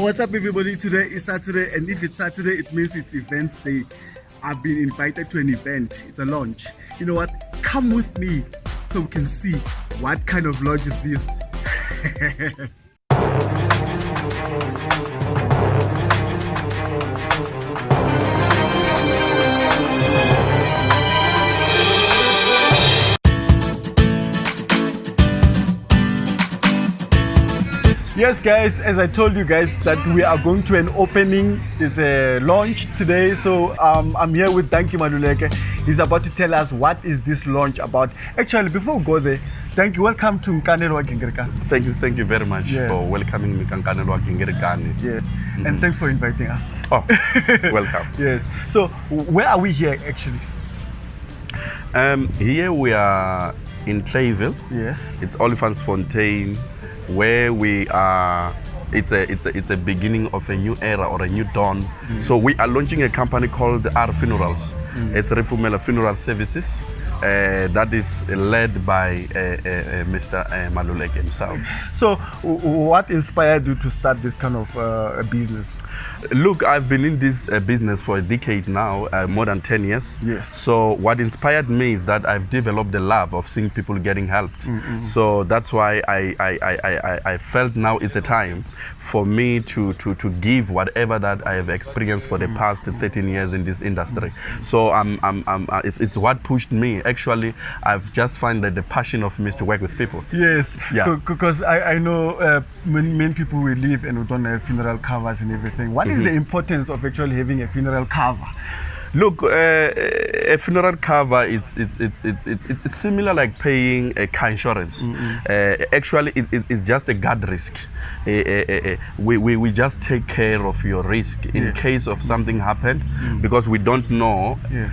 What's up, everybody? Today is Saturday, and if it's Saturday, it means it's events day. I've been invited to an event. It's a launch. You know what? Come with me so we can see what kind of launch is this. Yes guys, as I told you guys that we are going to an opening, it's a launch today. So I'm here with Mandla Gingirikani. He's about to tell us what is this launch about. Actually, before we go there, thank you. Welcome to Nkanelo Wa Gingirikani. Thank you very much for welcoming me, Nkanelo Wa Gingirikani. Yes, and thanks for inviting us. Oh, welcome. Yes. So where are we here actually? Here we are in Clayville. Yes. It's Olifantsfontein, where we are. It's a beginning of a new era or a new dawn. So we are launching a company called R Funerals. It's Refumela Funeral Services. That is led by Mr. Maluleke himself. So what inspired you to start this kind of business? Look, I've been in this business for a decade now, more than 10 years. Yes. So what inspired me is that I've developed the love of seeing people getting helped. So that's why I felt now it's a time for me to give whatever that I have experienced for the past 13 years in this industry. So it's what pushed me. Actually, I've just found that the passion of me is to work with people. Yes, yeah. Because I know many people will live and we don't have funeral covers and everything. What is the importance of actually having a funeral cover? Look, a funeral cover, it's similar like paying a car insurance. Actually, it's just a guard risk. We just take care of your risk in case of something happened, because we don't know. Yes.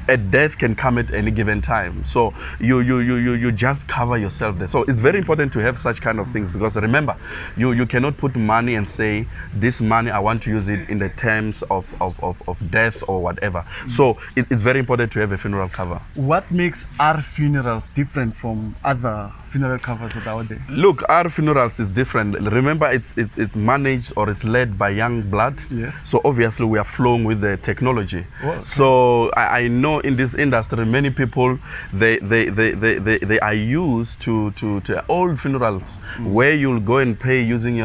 A death can come at any given time, so you just cover yourself there. So it's very important to have such kind of things, because remember, you cannot put money and say this money I want to use it in the terms of death or whatever. So it's very important to have a funeral cover. What makes our funerals different from other funeral covers that are out there? Look, our funerals is different. Remember, it's managed or it's led by young blood. Yes. So obviously we are flowing with the technology. Oh, okay. So I know in this industry many people they are used to old funerals where you'll go and pay using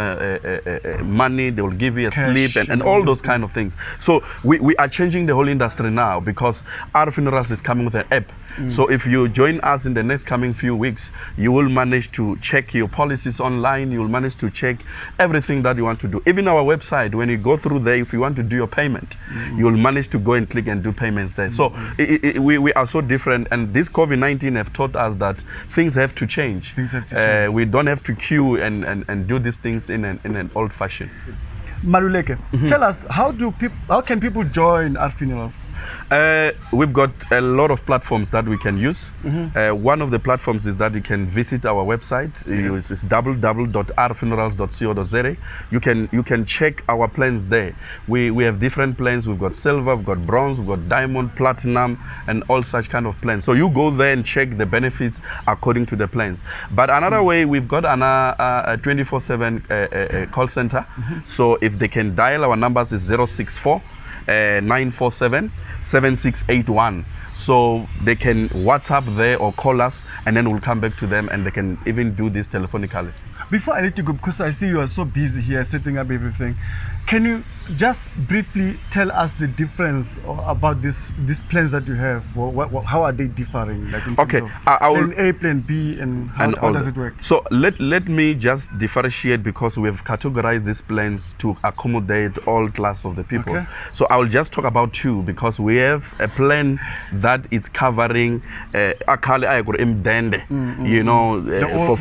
money. They will give you a cash, slip and all those kind of things. So we are changing the whole industry now, because our funerals is coming with an app. So if you join us in the next coming few weeks, you will manage to check your policies online. You will manage to check everything that you want to do. Even our website, when you go through there, if you want to do your payment, you will manage to go and click and do payments there. So we are so different, and this COVID-19 have taught us that things have to change. Things have to change. We don't have to queue and do these things in an old fashion. Maluleke, tell us, how can people join our funerals? We've got a lot of platforms that we can use. One of the platforms is that you can visit our website. It's www.rfunerals.co.za. You can check our plans there. We have different plans. We've got silver, we've got bronze, we've got diamond, platinum, and all such kind of plans. So you go there and check the benefits according to the plans. But another way, we've got a 24/7 call center. So if they can dial, our numbers is 064 947 7681. So they can WhatsApp there or call us, and then we'll come back to them, and they can even do this telephonically. Before I let you go, because I see you are so busy here setting up everything, can you just briefly tell us the difference about these plans that you have? How are they differing? Like in terms of plan A, plan B, and how does it work? So let me just differentiate, because we have categorized these plans to accommodate all class of the people. Okay. So I will just talk about two, because we have a plan that is covering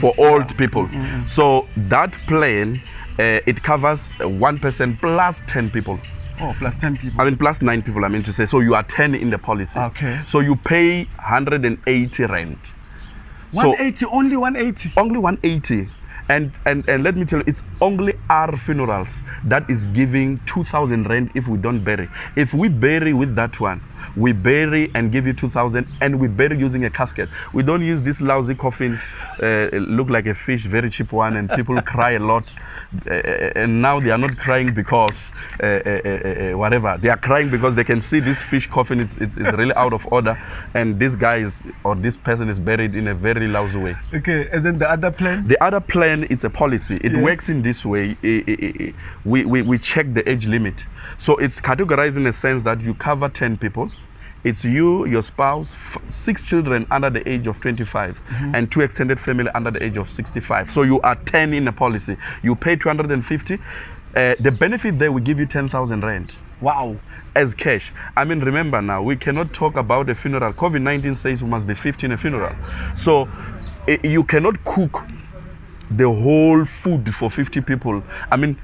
for old people. So that plan, it covers 1% plus 10 people. Oh, plus 10 people. I mean, plus 9 people, I mean to say. So you are 10 in the policy. Okay. So you pay 180 rand. 180, so only 180? Only 180. And let me tell you, it's only our funerals that is giving 2,000 rand if we don't bury. If we bury with that one, We bury and give you 2,000, and we bury using a casket. We don't use these lousy coffins, look like a fish, very cheap one, and people cry a lot. And now they are not crying because whatever. They are crying because they can see this fish coffin it's really out of order, and this guy is, or this person is buried in a very lousy way. Okay, and then the other plan? The other plan, it's a policy. It works in this way. We check the age limit. So it's categorized in a sense that you cover 10 people. It's you, your spouse, 6 children under the age of 25, and 2 extended family under the age of 65. So you are 10 in a policy. You pay 250. The benefit there, we give you 10,000 rand. Wow. As cash. I mean, remember now, we cannot talk about a funeral. COVID-19 says we must be 50 in a funeral. So you cannot cook the whole food for 50 people. I mean,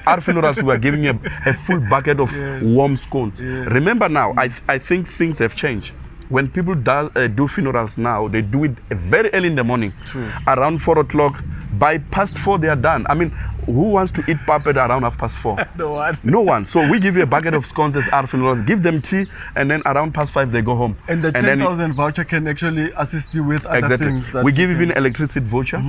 our funerals, we are giving a full bucket of warm scones. Remember now, I think things have changed. When people do funerals now, they do it very early in the morning. True. Around 4 o'clock. By past 4, they are done. I mean, who wants to eat puppet around 4:30? No one. No one. So we give you a bucket of scones as our funerals, give them tea, and then around past 5, they go home. And the 10,000 voucher can actually assist you with other things. We give even electricity voucher.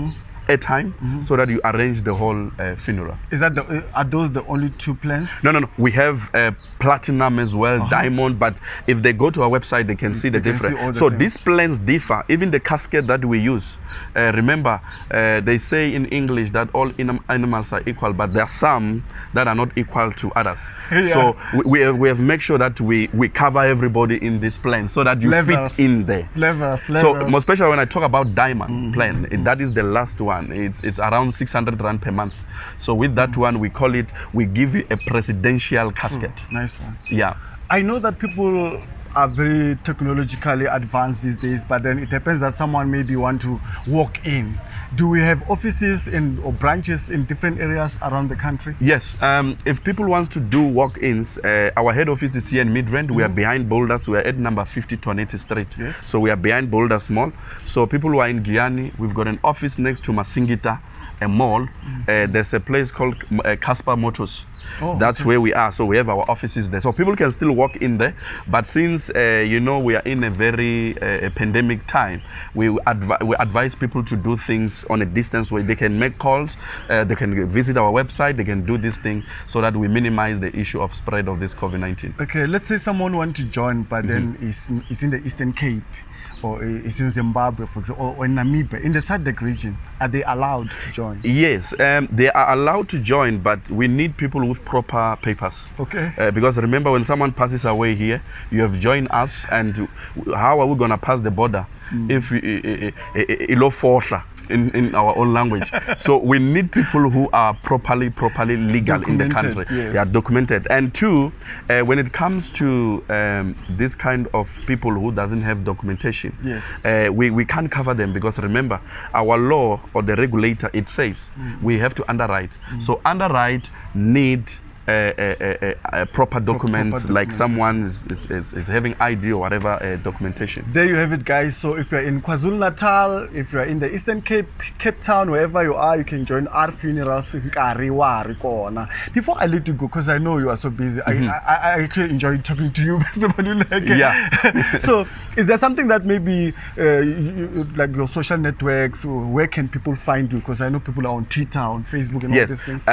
Airtime, so that you arrange the whole funeral. Is that are those the only 2 plans? No. We have platinum as well, diamond. But if they go to our website, they can see the difference. So these plans differ. Even the casket that we use. Remember, they say in English that all animals are equal, but there are some that are not equal to others. So we have made sure that we cover everybody in this plan, so that you fit in there. So more especially when I talk about diamond plan, that is the last one. It's around 600 rand per month. So with that one, we call it, we give you a presidential casket. Nice one. Yeah. I know that people are very technologically advanced these days, but then it happens that someone maybe want to walk in. Do we have offices or branches in different areas around the country? Yes. If people want to do walk-ins, our head office is here in Midrand. We are behind Boulders. We are at number 50 Toneti Street. Yes. So we are behind Boulders Mall. So people who are in Giyani, we've got an office next to Masingita, a mall. There's a place called Casper Motors. That's where we are. So we have our offices there. So people can still walk in there. But since, you know, we are in a very pandemic time, we advise people to do things on a distance where they can make calls, they can visit our website, they can do these things so that we minimize the issue of spread of this COVID-19. Okay, let's say someone wants to join, but then is in the Eastern Cape, or is in Zimbabwe, for example, or in Namibia, in the SADC region. Are they allowed to join? Yes, they are allowed to join, but we need people with proper papers. Okay. Because remember, when someone passes away here, you have joined us, and how are we going to pass the border if in our own language? So we need people who are properly legal in the country. Yes. They are documented. And 2, when it comes to this kind of people who doesn't have documentation, yes, we can't cover them, because remember, our law or the regulator, it says we have to underwrite. So underwrite need proper documents, like someone is having ID or whatever documentation. There you have it, guys. So if you're in KwaZulu-Natal, if you're in the Eastern Cape, Cape Town, wherever you are, you can join our funerals. Before I let you go, because I know you are so busy, I actually enjoy talking to you, Mr. Mandla. Yeah. So is there something that maybe like your social networks, or where can people find you? Because I know people are on Twitter, on Facebook, and all these things.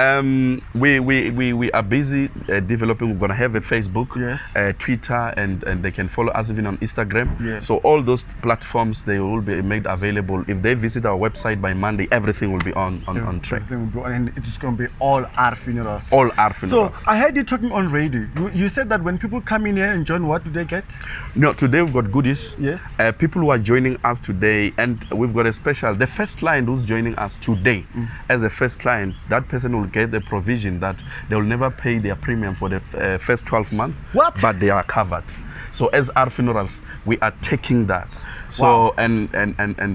We are busy developing. We're going to have a Facebook, yes, Twitter, and they can follow us even on Instagram. Yes. So all those platforms, they will be made available. If they visit our website by Monday, everything will be on track. Everything will be on, and it's going to be all our funerals. All our funerals. So I heard you talking on radio. You said that when people come in here and join, what do they get? No, today we've got goodies. Yes. People who are joining us today, and we've got a special. The first client who's joining us today as a first client, that person will get the provision that they will never pay their premium for the first 12 months. What? But they are covered. So as our funerals, we are taking that. So wow. and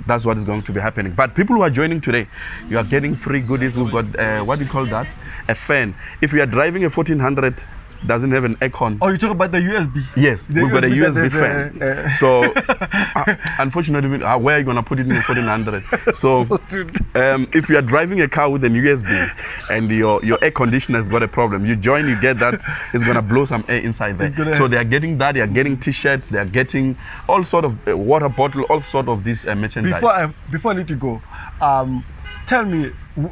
that's what is going to be happening. But people who are joining today, you are getting free goodies. We've got what do you call that? A fan. If you are driving a 1400 doesn't have an aircon. Oh, you talk about the USB? Yes, The we've got a USB that fan. So, unfortunately, where are you going to put it in the 1400? So, if you are driving a car with an USB and your air conditioner has got a problem, you get that, it's going to blow some air inside there. So, they are getting that, they are getting t-shirts, they are getting all sort of water bottle, all sort of this merchandise. Before I let you go, tell me,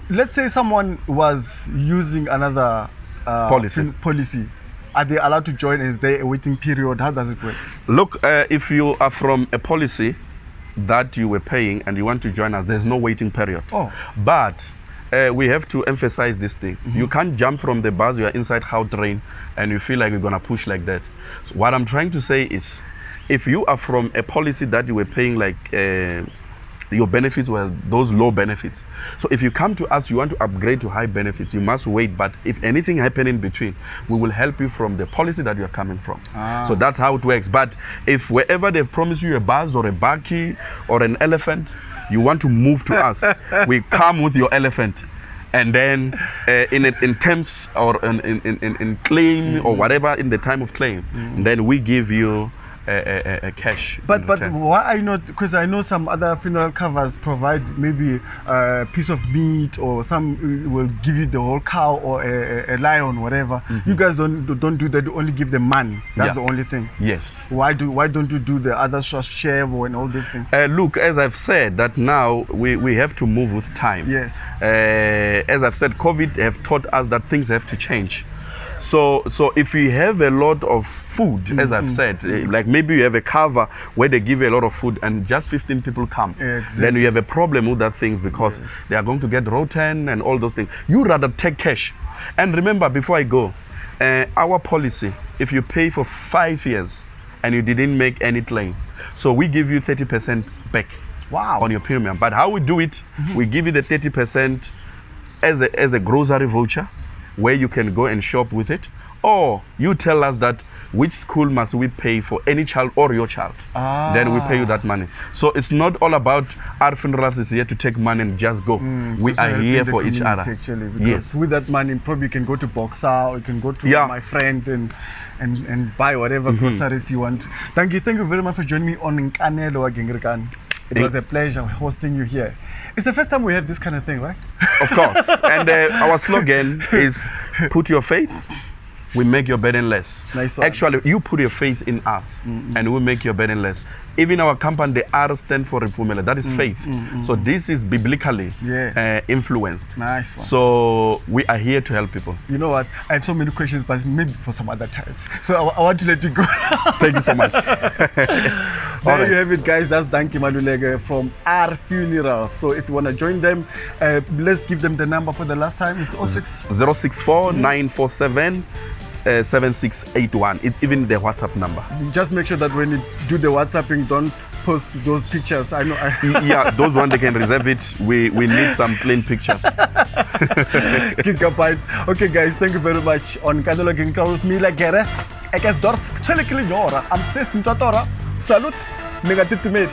let's say someone was using another policy. Are they allowed to join? Is there a waiting period? How does it work? Look, if you are from a policy that you were paying and you want to join us, there's no waiting period. Oh. But we have to emphasize this thing. You can't jump from the bus, you are inside Gautrain, and you feel like you're going to push like that. So what I'm trying to say is, if you are from a policy that you were paying like your benefits were those low benefits. So if you come to us, you want to upgrade to high benefits, you must wait. But if anything happen in between, we will help you from the policy that you are coming from. So that's how it works. But if wherever they've promised you a bus or a bakkie or an elephant, you want to move to us, we come with your elephant. And then in terms or in claim or whatever, in the time of claim, then we give you a cash. But why are you not? Because I know some other funeral covers provide maybe a piece of meat, or some will give you the whole cow or a lion, whatever. You guys don't do that. You only give them money. That's the only thing. Yes. Why don't you do the other share and all these things? Look, as I've said, that now we have to move with time. Yes. As I've said, COVID have taught us that things have to change. So if you have a lot of food, as I've said, like maybe you have a cover where they give you a lot of food and just 15 people come, then you have a problem with that thing, because they are going to get rotten and all those things. You rather take cash. And remember, before I go, our policy, if you pay for 5 years and you didn't make any claim, so we give you 30% back on your premium. But how we do it, we give you the 30% as a grocery voucher, where you can go and shop with it, or you tell us that which school must we pay for any child or your child, then we pay you that money. So it's not all about our funerals is here to take money and just go. We are here for each other. Actually, because with that money, probably you can go to Boxer, or you can go to my friend and buy whatever groceries you want. Thank you very much for joining me on Nkanelo Wa Gingirikani. It was a pleasure hosting you here. It's the first time we have this kind of thing, right? Of course. And our slogan is, put your faith, we make your burden less. Nice one. Actually, you put your faith in us, and we make your burden less. Even our company, the R stand for Repumela. That is faith. So this is biblically influenced. Nice one. So we are here to help people. You know what? I have so many questions, but maybe for some other times. So I want to let you go. Thank you so much. There you have it, guys. That's Nkanelo Wa Gingirikani from our funeral. So if you want to join them, let's give them the number for the last time. It's 064 947 7681. It's even the WhatsApp number. Just make sure that when you do the WhatsApping, don't post those pictures. I know. Yeah, those ones they can reserve it. We need some plain pictures. Gigabyte. Okay, guys, thank you very much. On Nkanelo Wa Gingirikani with me, like Gere. I guess Dort. I'm Steve Mtotora. Salute. Negative to me.